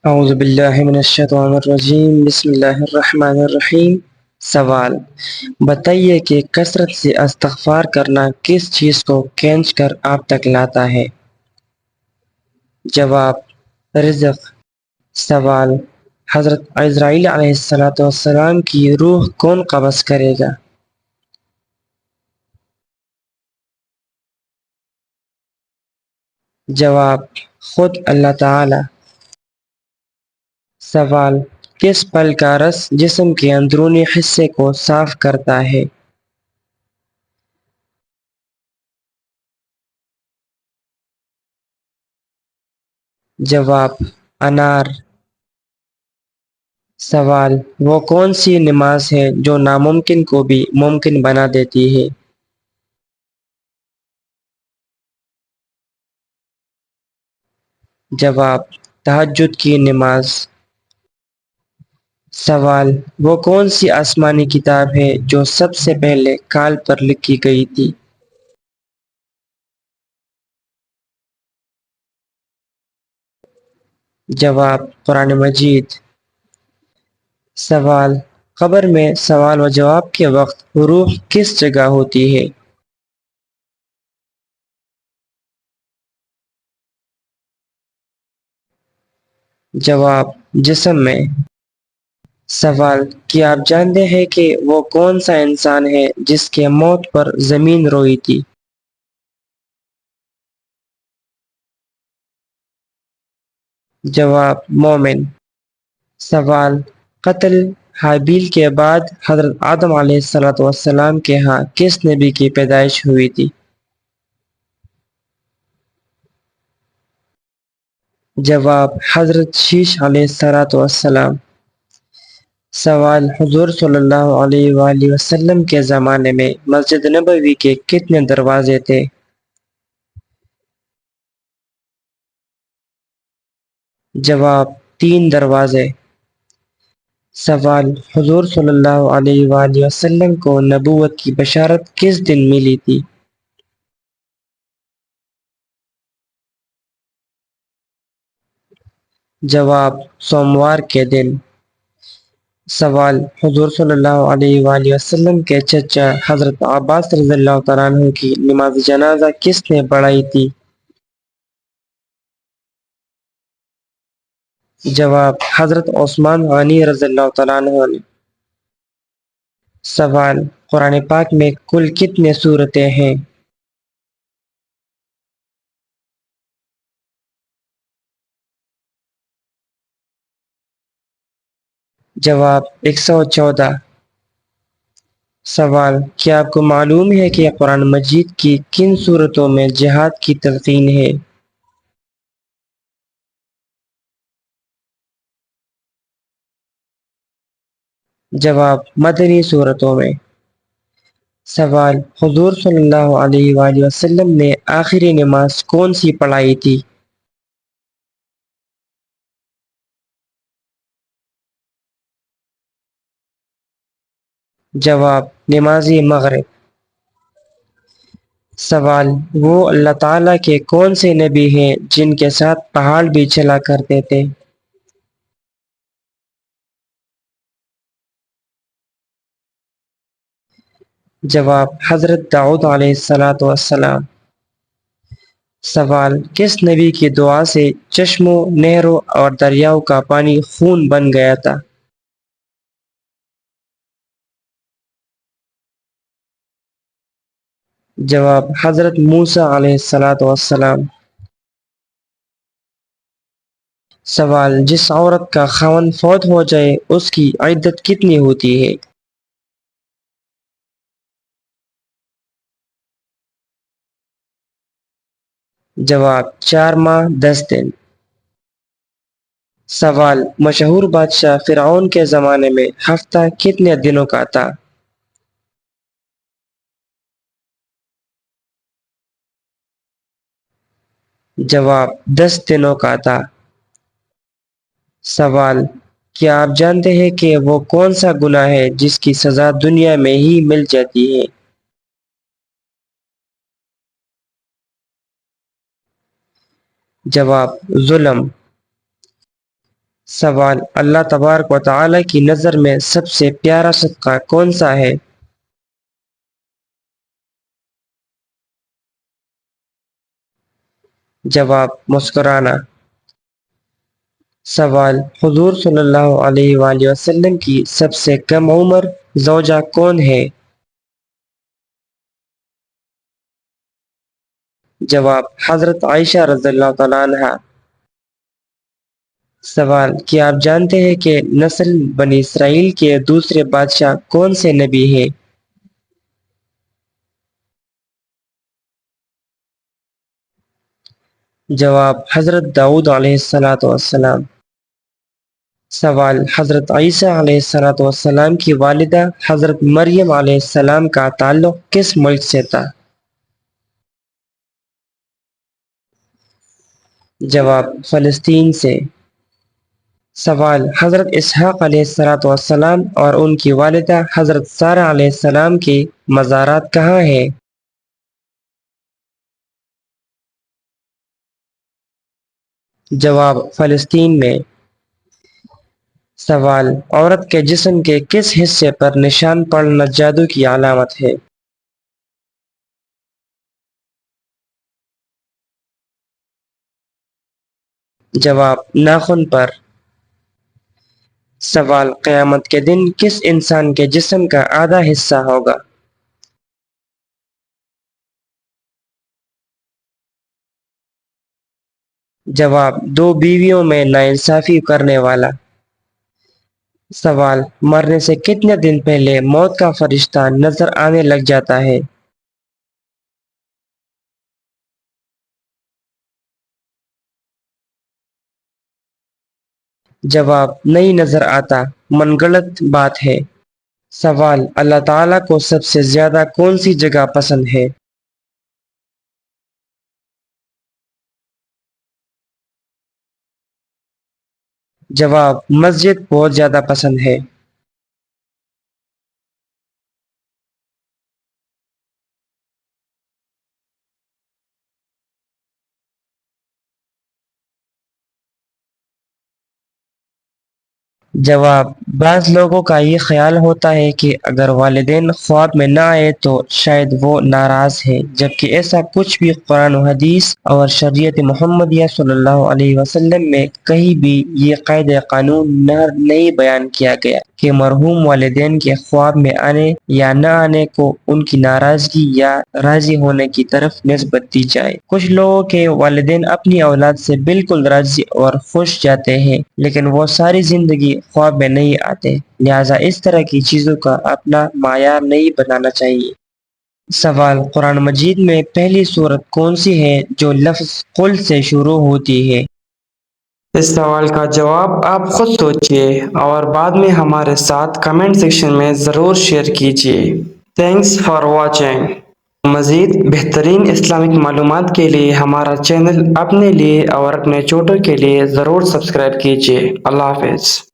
اعوذ باللہ من الشیطان الرجیم بسم اللہ الرحمن الرحیم۔ سوال: بتائیے کہ کثرت سے استغفار کرنا کس چیز کو کھینچ کر آپ تک لاتا ہے؟ جواب: رزق۔ سوال: حضرت عزرائیل علیہ السلام کی روح کون قبض کرے گا؟ جواب: خود اللہ تعالی۔ سوال: کس پھل کا رس جسم کے اندرونی حصے کو صاف کرتا ہے؟ جواب: انار۔ سوال: وہ کون سی نماز ہے جو ناممکن کو بھی ممکن بنا دیتی ہے؟ جواب: تہجد کی نماز۔ سوال: وہ کون سی آسمانی کتاب ہے جو سب سے پہلے کال پر لکھی گئی تھی؟ جواب: قرآن مجید۔ سوال: قبر میں سوال و جواب کے وقت روح کس جگہ ہوتی ہے؟ جواب: جسم میں۔ سوال: کیا آپ جانتے ہیں کہ وہ کون سا انسان ہے جس کے موت پر زمین روئی تھی؟ جواب: مومن۔ سوال: قتل حابیل کے بعد حضرت آدم علیہ السلام کے ہاں کس نبی کی پیدائش ہوئی تھی؟ جواب: حضرت شیش علیہ السلام۔ سوال: حضور صلی اللہ علیہ وآلہ وسلم کے زمانے میں مسجد نبوی کے کتنے دروازے تھے؟ جواب: 3 دروازے۔ سوال: حضور صلی اللہ علیہ وآلہ وسلم کو نبوت کی بشارت کس دن ملی تھی؟ جواب: سوموار کے دن۔ سوال: حضور صلی اللہ علیہ وآلہ وسلم کے چچا حضرت عباس رضی اللہ تعالیٰ عنہ کی نماز جنازہ کس نے پڑھائی تھی؟ جواب: حضرت عثمان غنی رضی اللہ تعالیٰ عنہ نے۔ سوال: قرآن پاک میں کل کتنے سورتیں ہیں؟ جواب: 114۔ سوال: کیا آپ کو معلوم ہے کہ قرآن مجید کی کن سورتوں میں جہاد کی تلقین ہے؟ جواب: مدنی سورتوں میں۔ سوال: حضور صلی اللہ علیہ وآلہ وسلم نے آخری نماز کون سی پڑھائی تھی؟ جواب: نماز مغرب۔ سوال: وہ اللہ تعالیٰ کے کون سے نبی ہیں جن کے ساتھ پہاڑ بھی چلا کرتے تھے؟ جواب: حضرت داؤد علیہ السلام۔ سوال: کس نبی کی دعا سے چشموں، نہروں اور دریاؤں کا پانی خون بن گیا تھا؟ جواب: حضرت موسیٰ علیہ السلام۔ سوال: جس عورت کا خاوند فوت ہو جائے اس کی عدت کتنی ہوتی ہے؟ جواب: 4 ماہ 10 دن۔ سوال: مشہور بادشاہ فرعون کے زمانے میں ہفتہ کتنے دنوں کا تھا؟ جواب: 10 دنوں کا تھا۔ سوال: کیا آپ جانتے ہیں کہ وہ کون سا گناہ ہے جس کی سزا دنیا میں ہی مل جاتی ہے؟ جواب: ظلم۔ سوال: اللہ تبارک و تعالی کی نظر میں سب سے پیارا صدقہ کون سا ہے؟ جواب: مسکرانا۔ سوال: حضور صلی اللہ علیہ وآلہ وسلم کی سب سے کم عمر زوجہ کون ہے؟ جواب: حضرت عائشہ رضی اللہ تعالیٰ عنہا۔ سوال: کیا آپ جانتے ہیں کہ نسل بنی اسرائیل کے دوسرے بادشاہ کون سے نبی ہیں؟ جواب: حضرت داؤد علیہ السلام۔ سوال: حضرت عیسیٰ علیہ السلام کی والدہ حضرت مریم علیہ السلام کا تعلق کس ملک سے تھا؟ جواب: فلسطین سے۔ سوال: حضرت اسحاق علیہ السلام اور ان کی والدہ حضرت سارہ علیہ السلام کی مزارات کہاں ہیں؟ جواب: فلسطین میں۔ سوال: عورت کے جسم کے کس حصے پر نشان پڑنا جادو کی علامت ہے؟ جواب: ناخن پر۔ سوال: قیامت کے دن کس انسان کے جسم کا آدھا حصہ ہوگا؟ جواب: دو بیویوں میں ناانصافی کرنے والا۔ سوال: مرنے سے کتنے دن پہلے موت کا فرشتہ نظر آنے لگ جاتا ہے؟ جواب: نہیں نظر آتا، منگڑت بات ہے۔ سوال: اللہ تعالیٰ کو سب سے زیادہ کون سی جگہ پسند ہے؟ جواب: مسجد بہت زیادہ پسند ہے۔ جواب: بعض لوگوں کا یہ خیال ہوتا ہے کہ اگر والدین خواب میں نہ آئے تو شاید وہ ناراض ہیں، جبکہ ایسا کچھ بھی قرآن و حدیث اور شریعت محمدیہ صلی اللہ علیہ وسلم میں کہیں بھی یہ قاعدہ قانون نہیں بیان کیا گیا کہ مرحوم والدین کے خواب میں آنے یا نہ آنے کو ان کی ناراضگی یا راضی ہونے کی طرف نسبت دی جائے۔ کچھ لوگوں کے والدین اپنی اولاد سے بالکل راضی اور خوش جاتے ہیں، لیکن وہ ساری زندگی خواب میں نہیں آتے، لہٰذا اس طرح کی چیزوں کا اپنا معیار نہیں بنانا چاہیے۔ سوال: قرآن مجید میں پہلی سورت کون سی ہے جو لفظ قل سے شروع ہوتی ہے؟ اس سوال کا جواب آپ خود سوچئے اور بعد میں ہمارے ساتھ کمنٹ سیکشن میں ضرور شیئر کیجئے۔ Thanks for watching. مزید بہترین اسلامک معلومات کے لیے ہمارا چینل اپنے لیے اور اپنے چھوٹوں کے لیے ضرور سبسکرائب کیجئے۔ اللہ حافظ۔